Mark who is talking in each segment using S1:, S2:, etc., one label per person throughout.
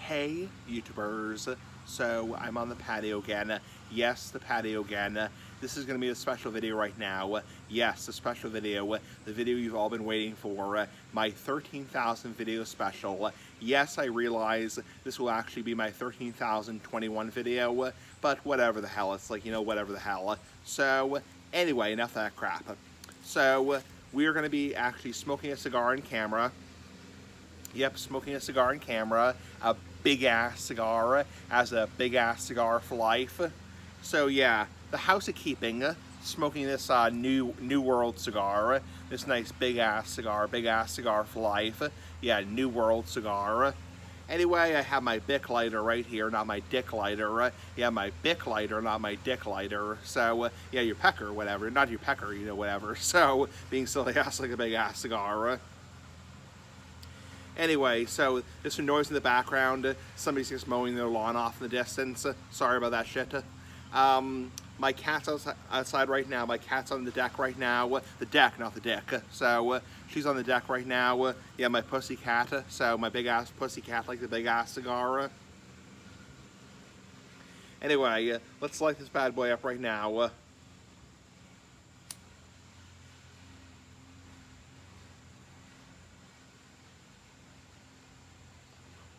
S1: Hey YouTubers, so I'm on the patio again. Yes, the patio again. This is going to be a special video right now. Yes, a special video. The video you've all been waiting for. My 13,000 video special. Yes, I realize this will actually be my 13,021 video, but whatever the hell. It's like, whatever the hell. So, anyway, enough of that crap. So, we are going to be actually smoking a cigar on camera. Yep, smoking a cigar on camera, a big-ass cigar, as a big-ass cigar for life. So yeah, the house of keeping, smoking this New World cigar, this nice big-ass cigar for life. Yeah, New World cigar. Anyway, I have my Bic lighter right here, not my dick lighter. Yeah, my Bic lighter, not my dick lighter. So, yeah, your pecker, whatever. Not your pecker, whatever. So, being silly-ass like a big-ass cigar. Anyway, so there's some noise in the background. Somebody's just mowing their lawn off in the distance. Sorry about that shit. My cat's outside right now. My cat's on the deck right now. The deck, not the dick. So she's on the deck right now. Yeah, my pussy cat. So my big ass pussy cat, like the big ass cigar. Anyway, let's light this bad boy up right now.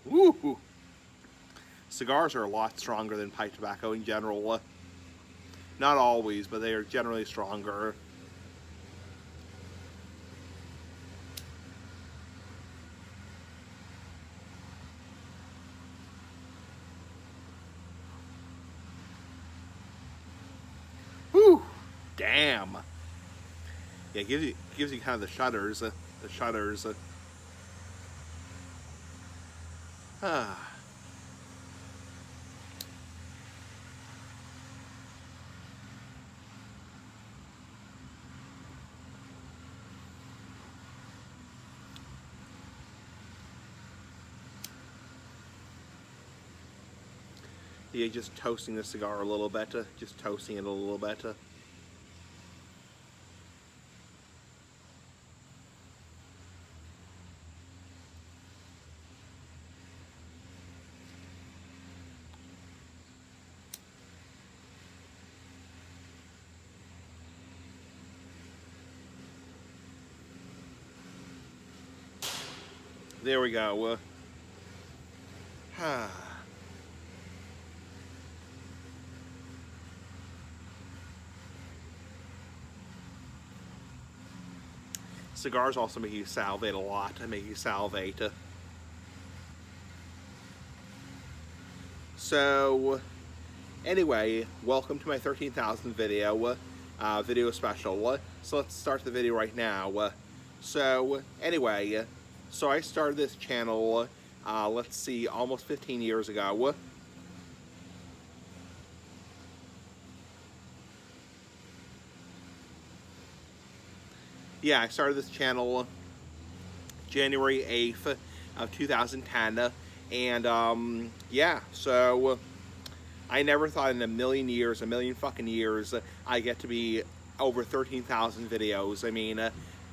S1: Woo! Cigars are a lot stronger than pipe tobacco in general. Not always, but they are generally stronger. Whew! Damn! Yeah, it gives you kind of the shudders. Yeah, just toasting the cigar a little bit. Just toasting it a little bit. There we go. Cigars also make you salivate a lot. They make you salivate. So, anyway, welcome to my 13,000 video special. So let's start the video right now. So, anyway, so I started this channel, let's see, almost 15 years ago. Yeah, I started this channel January 8th of 2010, and yeah, so I never thought in a million fucking years, I get to be over 13,000 videos. I mean,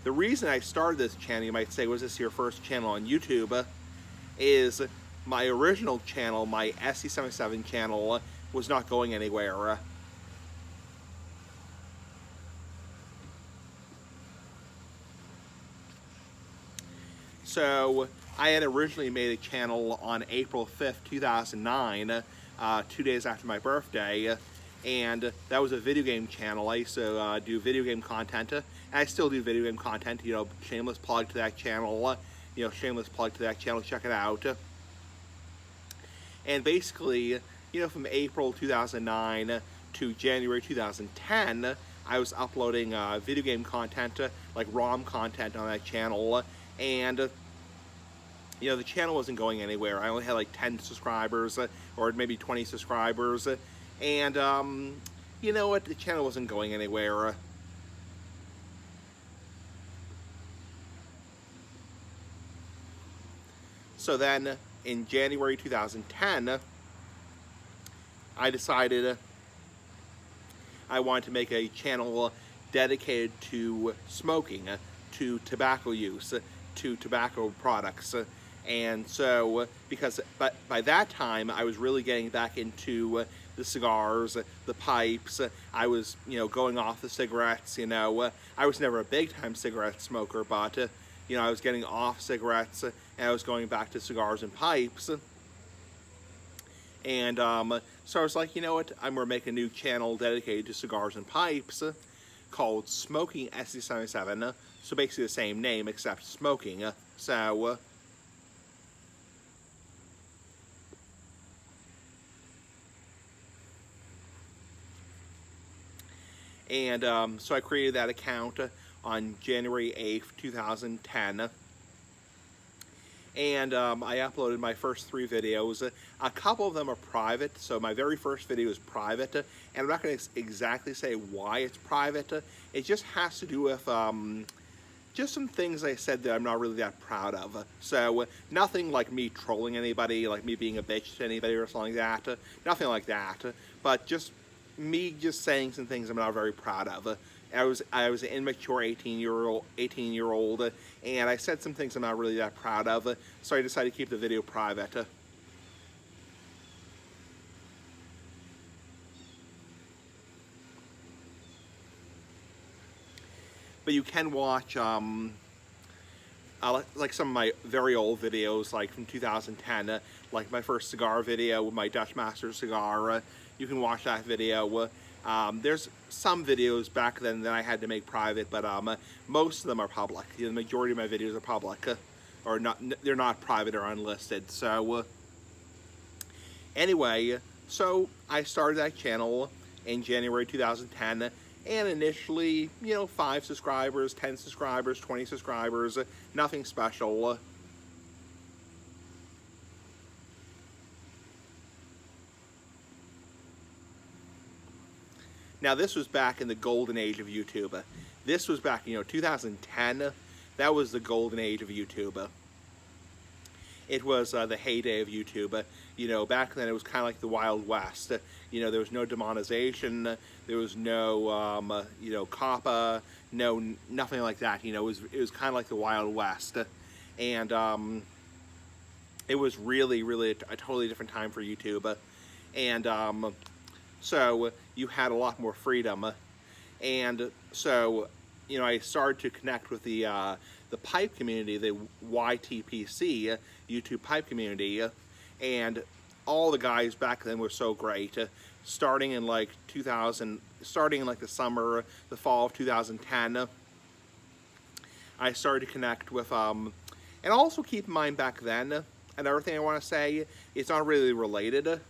S1: the reason I started this channel, you might say, was this your first channel on YouTube, is my original channel, my SC77 channel, was not going anywhere. So, I had originally made a channel on April 5th, 2009, 2 days after my birthday, and that was a video game channel. I used to do video game content, and I still do video game content, shameless plug to that channel, check it out. And basically, from April 2009 to January 2010, I was uploading video game content, like ROM content on that channel, and the channel wasn't going anywhere. I only had like 10 subscribers, or maybe 20 subscribers, and you know what, the channel wasn't going anywhere. So then, in January 2010, I decided I wanted to make a channel dedicated to smoking, to tobacco use, to tobacco products, And so, because by that time, I was really getting back into the cigars, the pipes. I was, going off the cigarettes. I was never a big-time cigarette smoker, but I was getting off cigarettes, and I was going back to cigars and pipes. And so I was like, you know what? I'm going to make a new channel dedicated to cigars and pipes called Smoking SC77. So basically the same name except smoking. So I created that account on January 8th, 2010. And I uploaded my first 3 videos. A couple of them are private, so my very first video is private, and I'm not going to exactly say why it's private. It just has to do with just some things I said that I'm not really that proud of. So nothing like me trolling anybody, like me being a bitch to anybody or something like that. Nothing like that. But just me just saying some things I'm not very proud of. I was an immature 18-year-old, and I said some things I'm not really that proud of. So I decided to keep the video private. But you can watch like some of my very old videos, like from 2010, like my first cigar video with my Dutch Master cigar. You can watch that video. There's some videos back then that I had to make private, but most of them are public. The majority of my videos are public, or not. They're not private or unlisted. So anyway, so I started that channel in January 2010. And initially, 5 subscribers, 10 subscribers, 20 subscribers, nothing special. Now, this was back in the golden age of YouTube. This was back, 2010. That was the golden age of YouTube. It was the heyday of YouTube. Back then it was kind of like the Wild West. There was no demonetization. There was no, COPPA, nothing like that. It was kind of like the Wild West. And it was really, really a totally different time for YouTube. And so you had a lot more freedom. And so, I started to connect with the pipe community, the YTPC, YouTube pipe community, and all the guys back then were so great. Starting in like the summer, the fall of 2010, I started to connect with, and also keep in mind back then, another thing I want to say, it's not really related.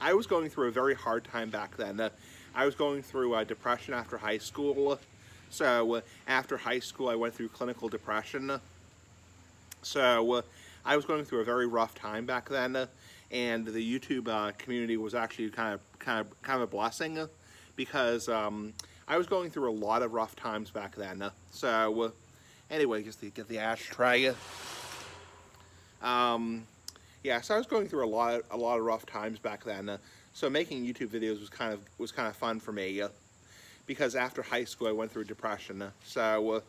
S1: I was going through a very hard time back then. I was going through depression after high school. So after high school, I went through clinical depression. So I was going through a very rough time back then, and the YouTube community was actually kind of a blessing, because I was going through a lot of rough times back then. So anyway, just to get the ashtray. Yeah, so I was going through a lot of rough times back then. So making YouTube videos was kind of fun for me, because after high school I went through depression. So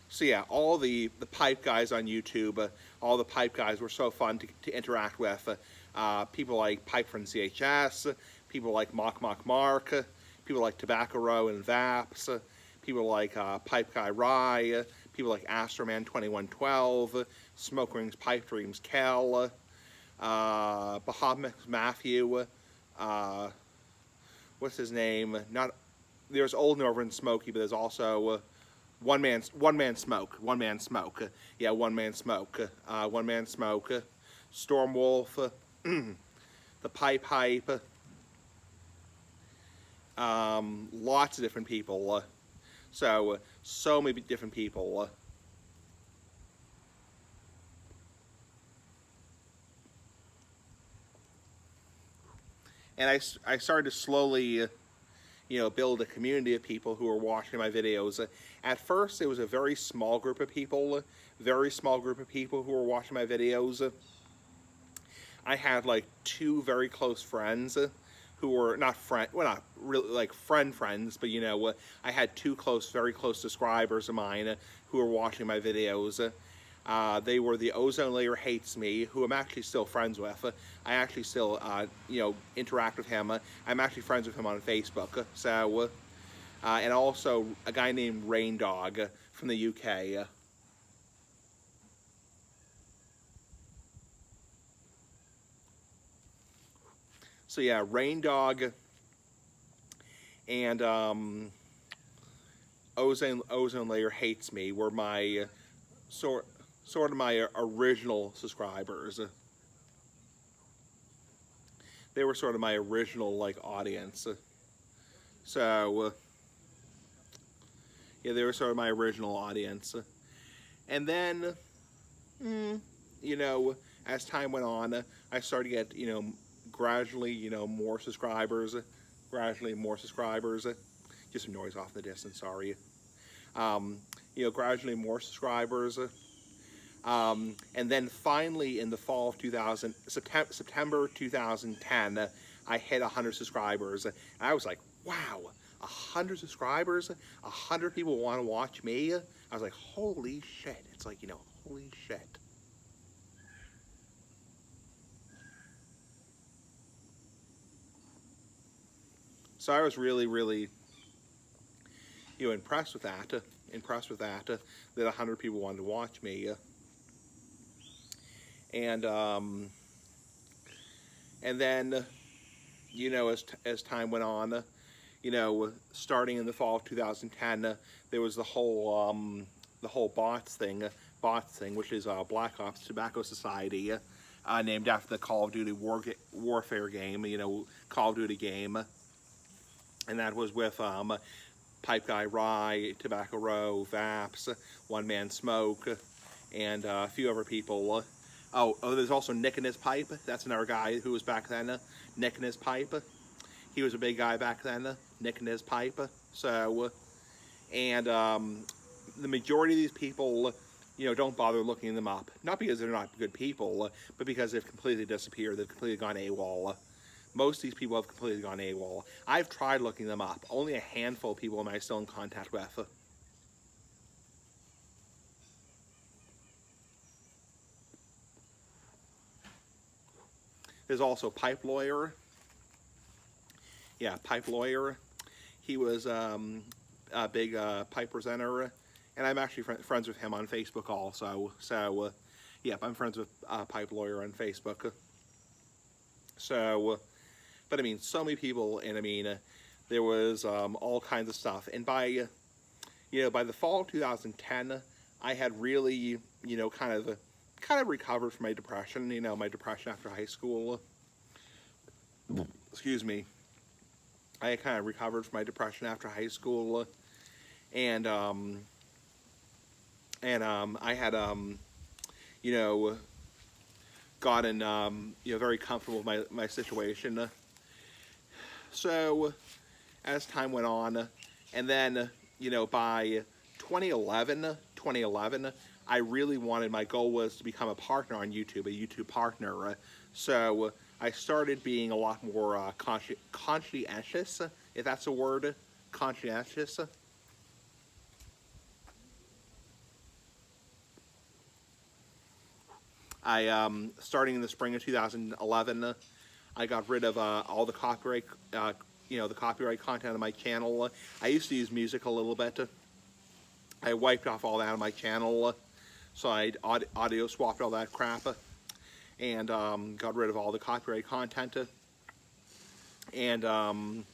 S1: so yeah, all the pipe guys on YouTube, all the pipe guys were so fun to interact with. People like Pipe Friend CHS, people like Mock Mark, people like Tobacco Row and Vaps, people like Pipe Guy Rye, people like Astroman 2112, Smoke Rings Pipe Dreams Kel, Bahamut Matthew, what's his name? There's Old Northern Smoky, but there's also One Man Smoke. Yeah, One Man Smoke. Stormwolf, the Pipe Hype, lots of different people. So many different people. And I started to slowly, build a community of people who were watching my videos. At first, it was a very small group of people who were watching my videos. I had like 2 very close friends who were not friend, well, not really like friends, but I had two very close subscribers of mine who were watching my videos. They were the Ozone Layer Hates Me, who I'm actually still friends with. I actually still, interact with him. I'm actually friends with him on Facebook. So, and also a guy named Rain Dog from the UK. So yeah, Rain Dog and Ozone Layer Hates Me were my sort of my original subscribers. They were sort of my original like audience. So yeah, they were sort of my original audience. And then, as time went on, I started to get gradually more subscribers, Just some noise off in the distance. Sorry. Gradually more subscribers. And then finally in the fall of September 2010, I hit 100 subscribers. And I was like, wow, 100 subscribers? 100 people want to watch me? I was like, holy shit. It's like, holy shit. So I was really, really, impressed with that. That 100 people wanted to watch me. And then, as time went on, starting in the fall of 2010, there was the whole bots thing, which is Black Ops Tobacco Society, named after the Call of Duty Warfare game, Call of Duty game, and that was with Pipe Guy Rye, Tobacco Row, Vaps, One Man Smoke, and a few other people. Oh, there's also Nick and His Pipe. That's another guy who was back then. Nick and His Pipe. He was a big guy back then. Nick and His Pipe. So, and the majority of these people, don't bother looking them up. Not because they're not good people, but because they've completely disappeared. They've completely gone AWOL. Most of these people have completely gone AWOL. I've tried looking them up. Only a handful of people am I still in contact with. There's also Pipe Lawyer. Yeah, Pipe Lawyer. He was a big pipe presenter, and I'm actually friends with him on Facebook also. So, yeah, I'm friends with Pipe Lawyer on Facebook. So, but I mean, so many people, and I mean, there was all kinds of stuff. And by the fall of 2010, I had really, kind of recovered from my depression. My depression after high school. Excuse me. I kind of recovered from my depression after high school, and I had gotten very comfortable with my situation. So as time went on, and then by 2011, I really wanted, my goal was to become a partner on YouTube, a YouTube partner. So I started being a lot more conscientious, if that's a word, conscientious. I, starting in the spring of 2011, I got rid of all the copyright, the copyright content on my channel. I used to use music a little bit. I wiped off all that on my channel, so I audio swapped all that crap, and got rid of all the copyright content. And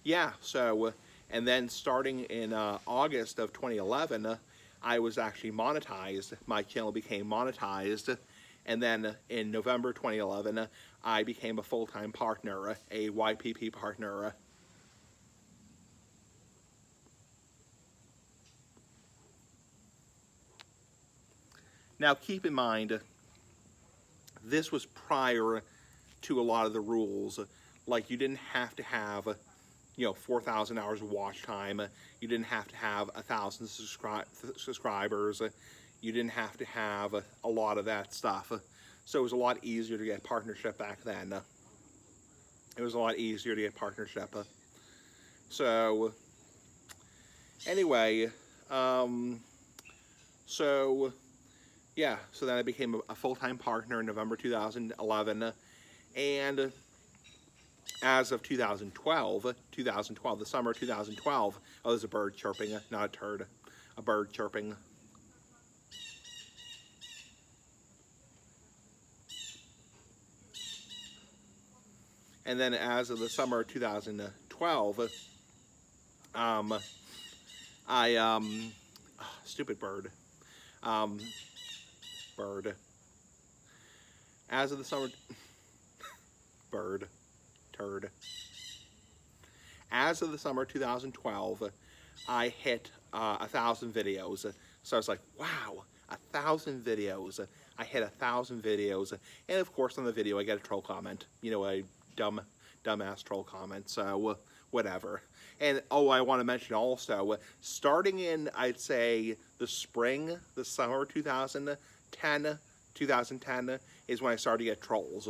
S1: yeah, so, and then starting in August of 2011, I was actually monetized. My channel became monetized. And then in November 2011, I became a full-time partner, a YPP partner. Now keep in mind, this was prior to a lot of the rules. Like, you didn't have to have 4,000 hours of watch time. You didn't have to have 1,000 subscribers. You didn't have to have a lot of that stuff. So it was a lot easier to get partnership back then. It was a lot easier to get partnership. So anyway, so yeah, so then I became a full-time partner in November 2011, and as of 2012, the summer of 2012, oh, there's a bird chirping, not a turd, a bird chirping. And then as of the summer of 2012, stupid bird, bird. As of the summer, bird, turd. As of the summer 2012, I hit 1,000 videos. So I was like, wow, 1,000 videos. I hit 1,000 videos. And of course on the video I get a troll comment. You know, a dumbass troll comment. So whatever. And oh, I want to mention also, starting in, I'd say, the summer 2010 is when I started to get trolls.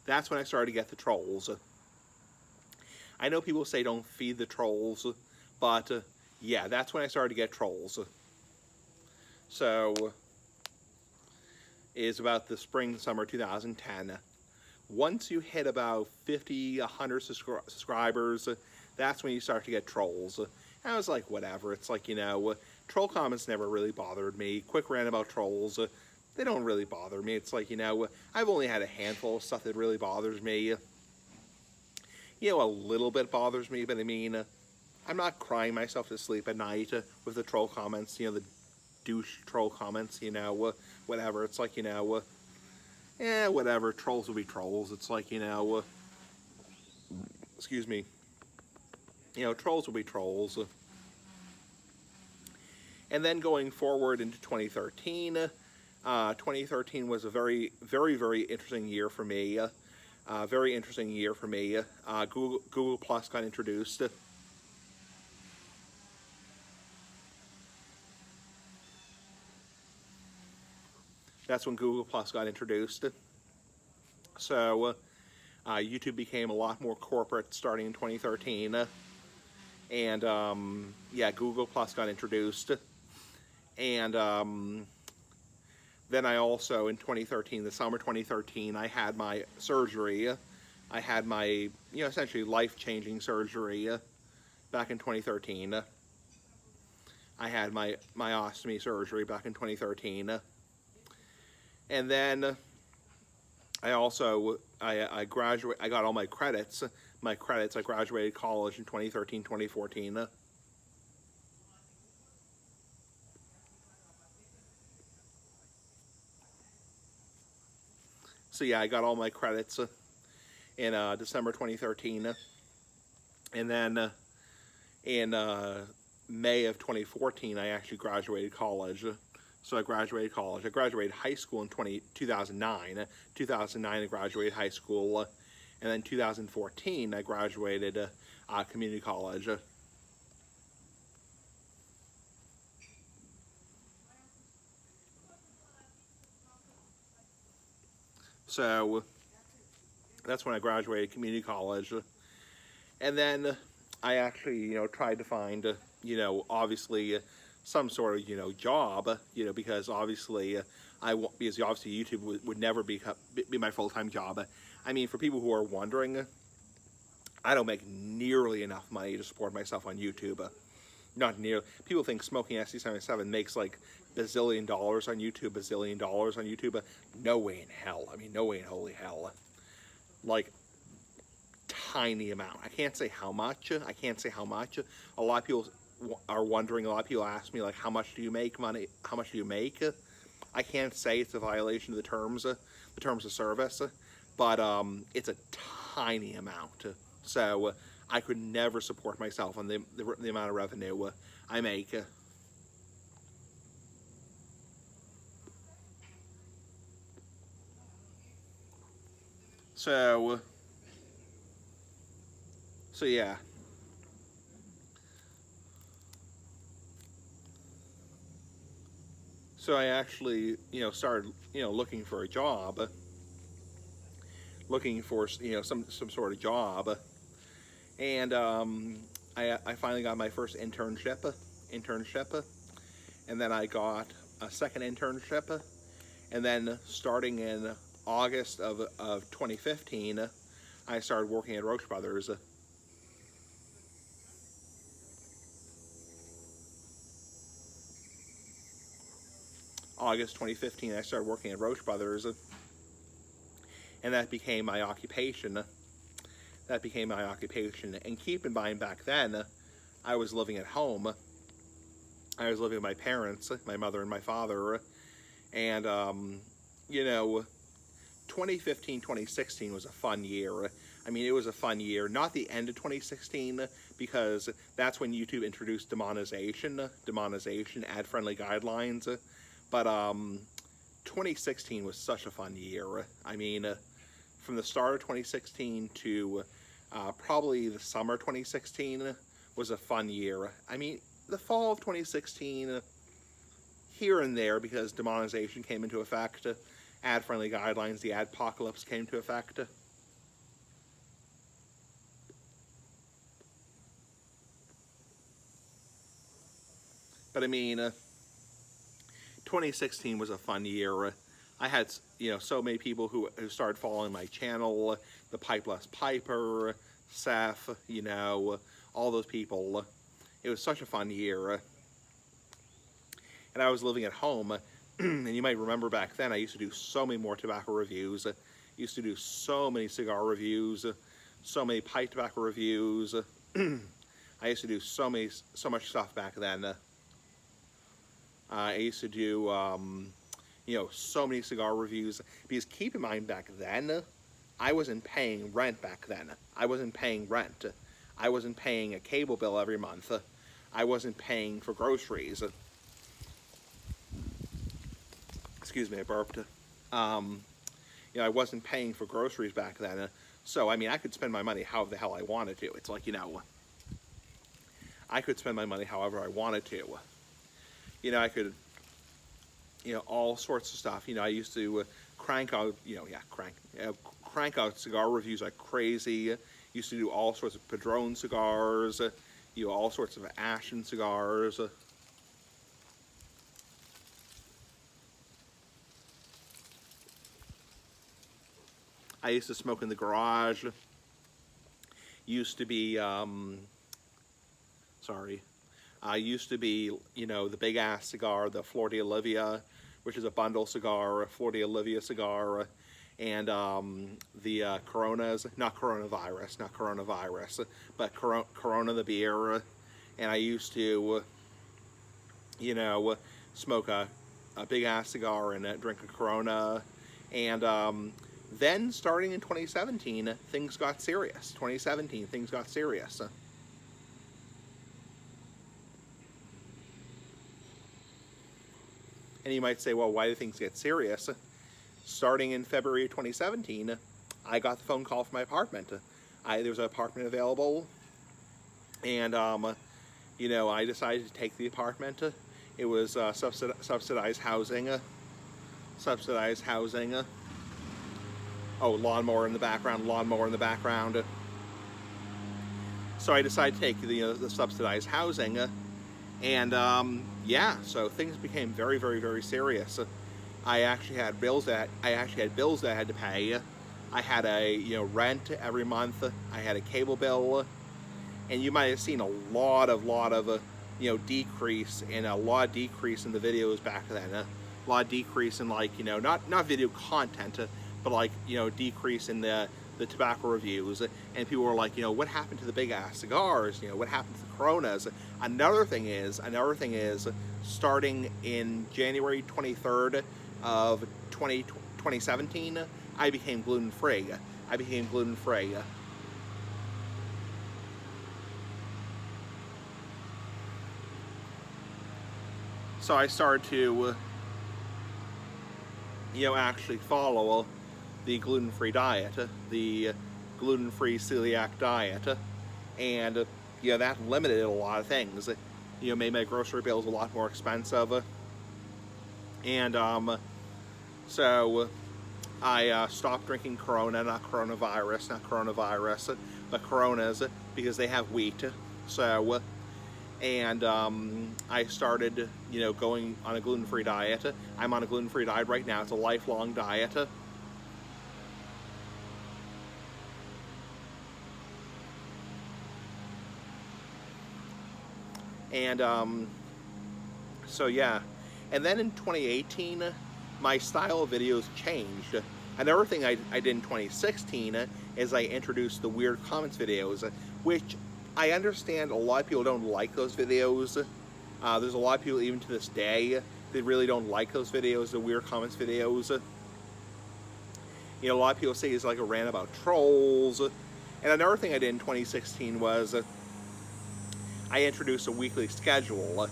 S1: That's when I started to get the trolls. I know people say don't feed the trolls, but yeah, that's when I started to get trolls. So, it's about the summer 2010. Once you hit about 50, 100 subscribers, that's when you start to get trolls. And I was like, whatever. It's like, you know, troll comments never really bothered me. Quick rant about trolls. They don't really bother me. It's like, you know, I've only had a handful of stuff that really bothers me. You know, a little bit bothers me, but I mean, I'm not crying myself to sleep at night with the troll comments, you know, the douche troll comments, you know, whatever. It's like, you know, whatever. Trolls will be trolls. It's like, you know, excuse me. You know, trolls will be trolls. And then going forward into 2013, 2013 was a very, very, very interesting year for me. Very interesting year for me. Google Plus got introduced. That's when Google Plus got introduced. So YouTube became a lot more corporate starting in 2013. And yeah, Google Plus got introduced. And then I also, in 2013, the summer 2013, I had my surgery. I had my, you know, essentially life-changing surgery back in 2013. I had my ostomy surgery back in 2013. And then I also, I got all my credits. I graduated college in 2013, 2014. So yeah, I got all my credits in December 2013. And then in May of 2014, I actually graduated college. So I graduated college. I graduated high school in 2009. 2009, I graduated high school. And then 2014, I graduated community college. So that's when I graduated community college. And then I actually, you know, tried to find, you know, obviously some sort of, you know, job, you know, because obviously because obviously YouTube would never be my full-time job. I mean, for people who are wondering, I don't make nearly enough money to support myself on YouTube. Not nearly. People think Smoking SC77 makes like bazillion dollars on YouTube, bazillion dollars on YouTube. No way in hell. I mean, no way in holy hell. Like, tiny amount. I can't say how much. I can't say how much. A lot of people are wondering. A lot of people ask me, like, how much do you make money? How much do you make? I can't say it's a violation of the terms of service, but it's a tiny amount. So I could never support myself on the amount of revenue I make. So yeah. So I actually, started, looking for a job, looking for, some sort of job, and I finally got my first internship, and then I got a second internship, and then starting in August of 2015, I started working at Roche Brothers. August 2015, I started working at Roche Brothers, and that became my occupation. And keep in mind, back then, I was living at home. I was living with my parents, my mother and my father, and, 2015, 2016 was a fun year. I mean, it was a fun year. Not the end of 2016, because that's when YouTube introduced demonetization, ad-friendly guidelines. But 2016 was such a fun year. I mean, from the start of 2016 to probably the summer 2016 was a fun year. I mean, the fall of 2016, here and there, because demonetization came into effect, ad-friendly guidelines, the adpocalypse came into effect. But I mean, 2016 was a fun year. I had, so many people who started following my channel, the Pipeless Piper, Seth, all those people. It was such a fun year. And I was living at home, and you might remember back then I used to do so many more tobacco reviews. I used to do so many cigar reviews, so many pipe tobacco reviews. I used to do so much stuff back then. I used to do, so many cigar reviews, because keep in mind, back then, I wasn't paying rent back then. I wasn't paying rent. I wasn't paying a cable bill every month. I wasn't paying for groceries. Excuse me, I burped. I wasn't paying for groceries back then. So, I mean, I could spend my money however the hell I wanted to. It's like, I could spend my money however I wanted to. I could, all sorts of stuff. I used to crank out, crank out cigar reviews like crazy. Used to do all sorts of Padron cigars, all sorts of Ashen cigars. I used to smoke in the garage. Used to be, used to be, the big ass cigar, the Flor de Olivia, which is a bundle cigar, a Flor de Olivia cigar, and the Coronas, not coronavirus, but Corona the beer. And I used to, smoke a big ass cigar and drink a Corona. And then starting in 2017, things got serious. And you might say, well, why do things get serious? Starting in February of 2017, I got the phone call from my apartment. There was an apartment available, and, I decided to take the apartment. It was subsidized housing. Oh, lawnmower in the background. So I decided to take the subsidized housing, and so things became very, very, very serious. I actually had bills that I had to pay. I had a rent every month. I had a cable bill, and you might have seen a lot of decrease in the videos back then. A lot of decrease in, like, not video content, but like decrease in the tobacco reviews. And people were like, what happened to the big ass cigars? What happened to the Coronas? Another thing is, starting in January 23rd of 2017, I became gluten-free. So I started to, actually follow the gluten-free diet, the gluten-free celiac diet, and that limited a lot of things. Made my grocery bills a lot more expensive. And so I stopped drinking Corona, not coronavirus, but Coronas, because they have wheat. So, and I started, going on a gluten-free diet. I'm on a gluten-free diet right now. It's a lifelong diet. And so yeah, and then in 2018, my style of videos changed. Another thing I did in 2016 is I introduced the weird comments videos, which I understand a lot of people don't like those videos. There's a lot of people, even to this day, that really don't like those videos, the weird comments videos. A lot of people say it's like a rant about trolls. And another thing I did in 2016 was I introduced a weekly schedule.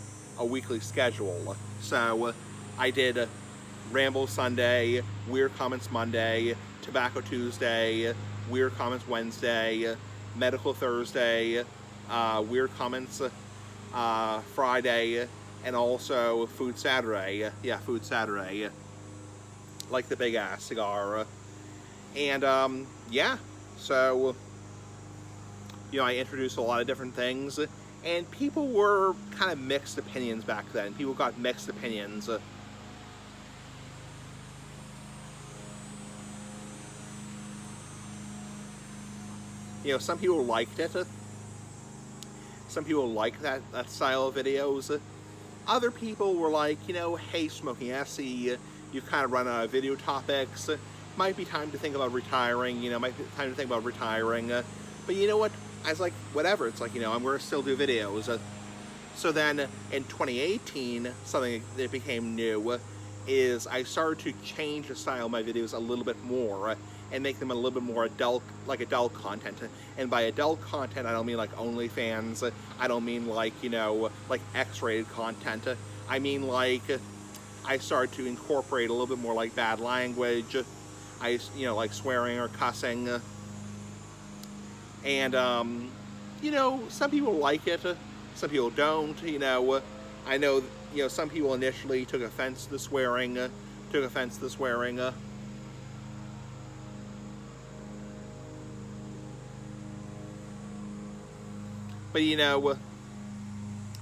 S1: So I did Ramble Sunday, Weird Comments Monday, Tobacco Tuesday, Weird Comments Wednesday, Medical Thursday, Weird Comments Friday, and also Food Saturday. Yeah, Food Saturday. Like the big ass cigar. And yeah, so I introduced a lot of different things, and people were kind of mixed opinions back then. People got mixed opinions. Some people liked it. Some people liked that style of videos. Other people were like, hey, Smoking Essie, you've kind of run out of video topics. Might be time to think about retiring, might be time to think about retiring. But you know what? I was like, whatever. It's like, I'm going to still do videos. So then in 2018, something that became new is I started to change the style of my videos a little bit more and make them a little bit more adult content. And by adult content, I don't mean like OnlyFans. I don't mean like, like X-rated content. I mean like I started to incorporate a little bit more like bad language. Like swearing or cussing. And, some people like it. Some people don't, I know, some people initially took offense to the swearing, But,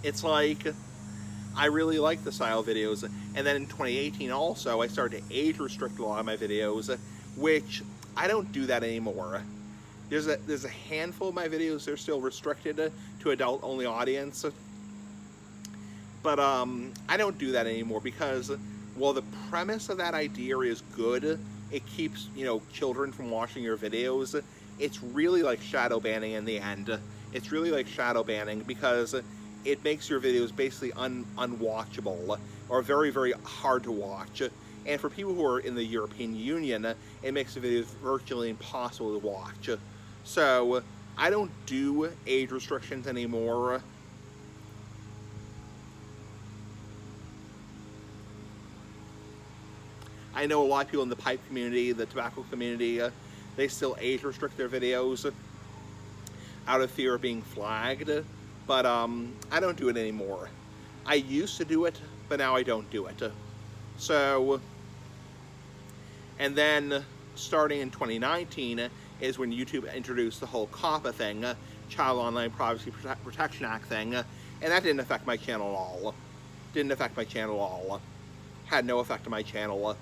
S1: it's like, I really like the style videos. And then in 2018 also, I started to age restrict a lot of my videos, which I don't do that anymore. There's a handful of my videos that are still restricted to adult-only audience. But I don't do that anymore because, while the premise of that idea is good, it keeps, children from watching your videos, it's really like shadow banning in the end. It's really like shadow banning because it makes your videos basically unwatchable or very, very hard to watch. And for people who are in the European Union, it makes the videos virtually impossible to watch. So I don't do age restrictions anymore. I know a lot of people in the pipe community, the tobacco community, they still age restrict their videos out of fear of being flagged, but I don't do it anymore. I used to do it, but now I don't do it. So, and then starting in 2019 is when YouTube introduced the whole COPPA thing, Child Online Privacy Protection Act thing, and that didn't affect my channel at all. Had no effect on my channel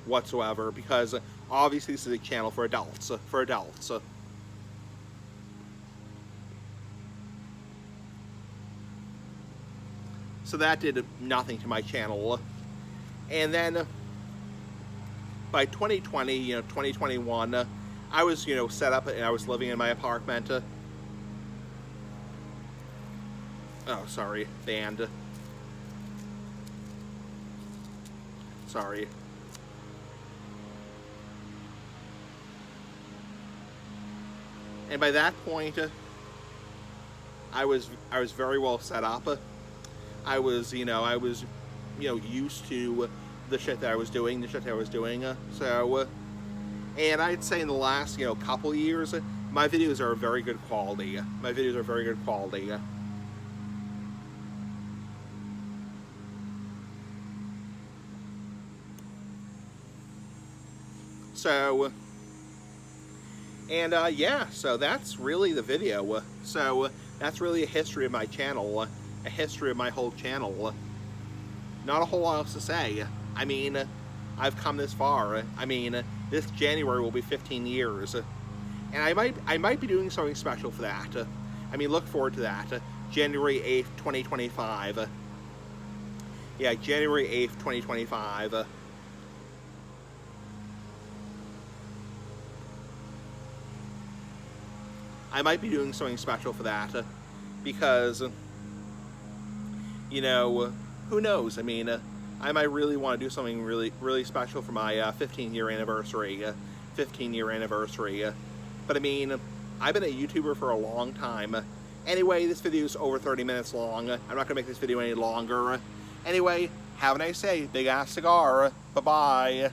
S1: whatsoever, because obviously this is a channel for adults. So that did nothing to my channel. And then by 2020, 2021, I was, set up and I was living in my apartment. Oh, sorry, band. Sorry. And by that point, I was very well set up. I was used to the shit that I was doing, So, and I'd say in the last, couple years, my videos are very good quality. So, and yeah, so that's really the video. So that's really a history of my channel, a history of my whole channel. Not a whole lot else to say. I mean, I've come this far. I mean, this January will be 15 years. And I might be doing something special for that. I mean, look forward to that. January 8th, 2025. Yeah, January 8th, 2025. I might be doing something special for that. Because, you know, who knows? I mean, I might really want to do something really special for my 15-year anniversary. 15-year anniversary. But I mean, I've been a YouTuber for a long time. Anyway, this video is over 30 minutes long. I'm not going to make this video any longer. Anyway, have a nice day. Big ass cigar. Bye-bye.